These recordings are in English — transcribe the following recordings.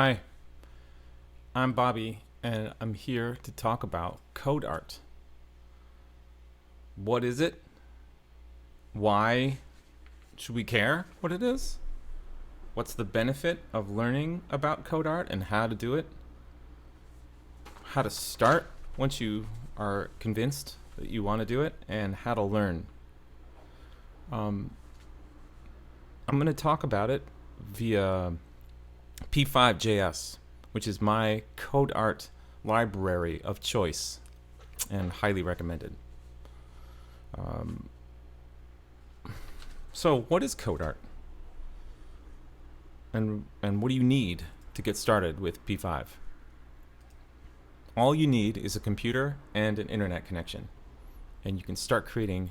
Hi, I'm Bobby, and I'm here to talk about Codeart. What is it? Why should we care what it is? What's the benefit of learning about Codeart and how to do it? How to start once you are convinced that you want to do it, and how to learn. Um, I'm going to talk about it via P5JS, which is my Codeart library of choice and highly recommended. Um, so, what is Codeart? And what do you need to get started with P5? All you need is a computer and an internet connection, and you can start creating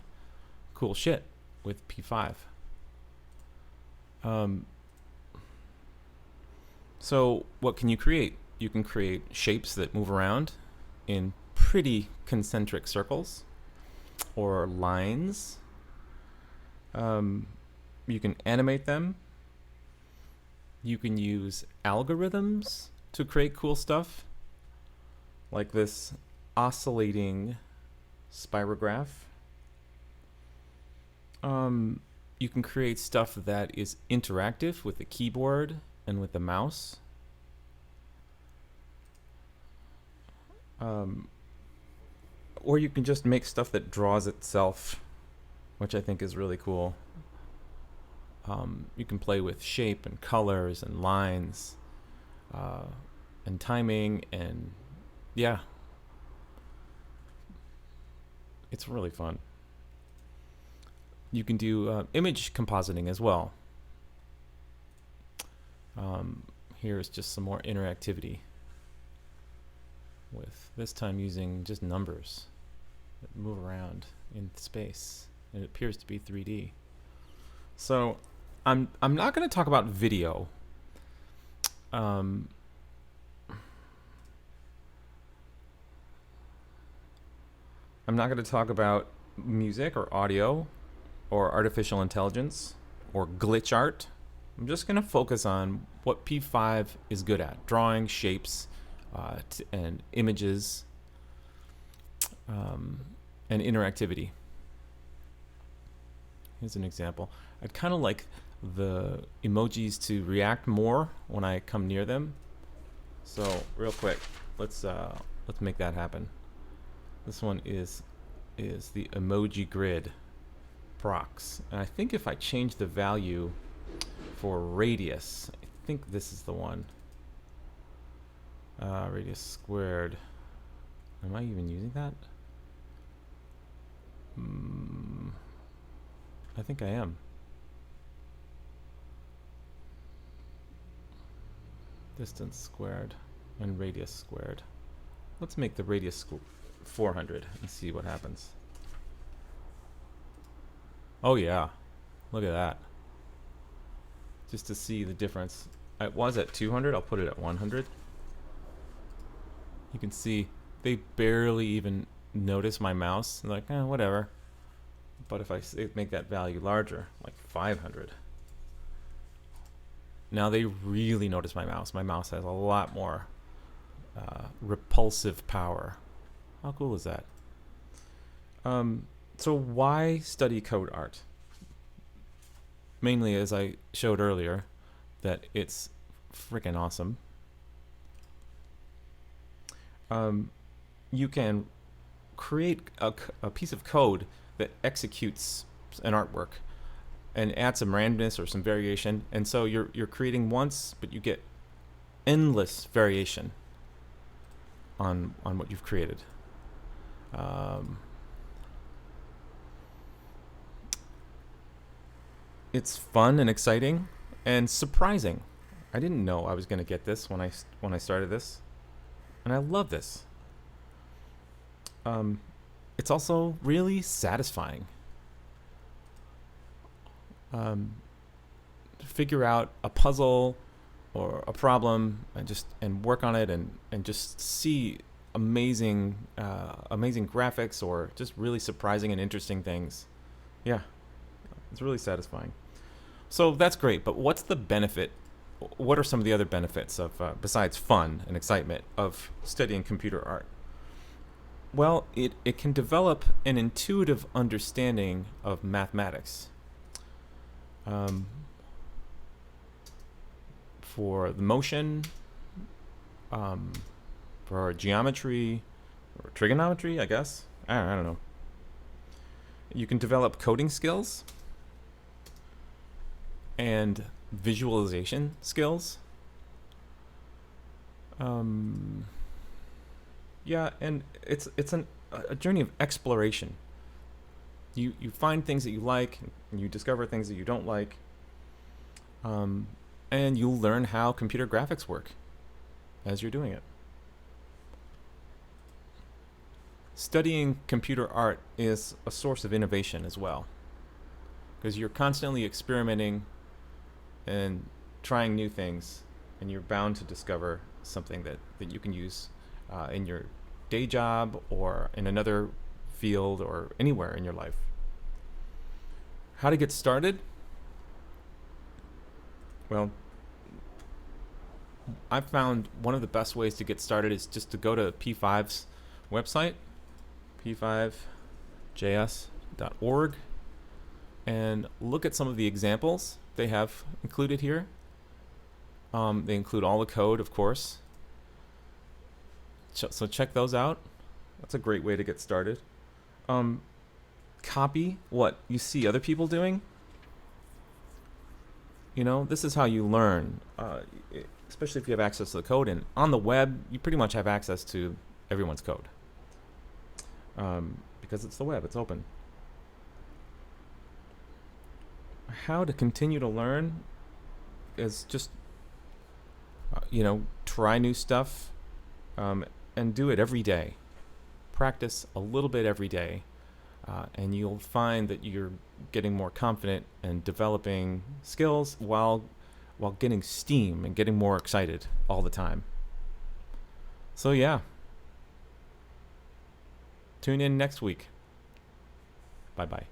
cool shit with P5. Um, so, what can you create? You can create shapes that move around in pretty concentric circles or lines. You can animate them. You can use algorithms to create cool stuff, like this oscillating spirograph. You can create stuff that is interactive with the keyboard and with the mouse. Or you can just make stuff that draws itself, which I think is really cool. You can play with shape and colors and lines and timing, and yeah, it's really fun. You can do image compositing as well. Here's just some more interactivity with this time using just numbers that move around in space. It appears to be 3D. So I'm not going to talk about video. I'm not going to talk about music or audio or artificial intelligence or glitch art. I'm just going to focus on what P5 is good at: drawing shapes and images and interactivity. Here's an example. I'd kind of like the emojis to react more when I come near them. So real quick, let's make that happen. This one is the emoji grid procs, and I think if I change the value for radius, I think this is the one. Radius squared. Am I even using that? I think I am. Distance squared and radius squared. Let's make the radius 400 and see what happens. Oh yeah, look at that. Just to see the difference. It was at 200, I'll put it at 100. You can see they barely even notice my mouse. They're like, whatever. But if I make that value larger, like 500, now they really notice my mouse. My mouse has a lot more repulsive power. How cool is that? So why study Codeart? Mainly, as I showed earlier, that it's freaking awesome. You can create a piece of code that executes an artwork and add some randomness or some variation, and so you're creating once, but you get endless variation on what you've created. It's fun and exciting and surprising. I didn't know I was going to get this when I started this, and I love this. It's also really satisfying. Figure out a puzzle or a problem and work on it and just see amazing graphics or just really surprising and interesting things. Yeah, it's really satisfying. So that's great, but what's the benefit what are some of the other benefits of, besides fun and excitement, of studying computer art? Well, it can develop an intuitive understanding of mathematics. Um, for the motion, um, for geometry, or trigonometry, I guess. I don't know. You can develop coding skills and visualization skills. Yeah, and it's a journey of exploration. You find things that you like, and you discover things that you don't like, um, and you'll learn how computer graphics work as you're doing it. Studying computer art is a source of innovation as well, because you're constantly experimenting and trying new things, and you're bound to discover something that you can use in your day job or in another field or anywhere in your life. How to get started? Well, I've found one of the best ways to get started is just to go to P5's website, p5js.org, and look at some of the examples they have included here. They include all the code, of course. So check those out. That's a great way to get started. Copy what you see other people doing. This is how you learn, especially if you have access to the code. And on the web, you pretty much have access to everyone's code, because it's the web, it's open. How to continue to learn is just, try new stuff, and do it every day. Practice a little bit every day, and you'll find that you're getting more confident and developing skills while getting steam and getting more excited all the time. So yeah, tune in next week. Bye-bye.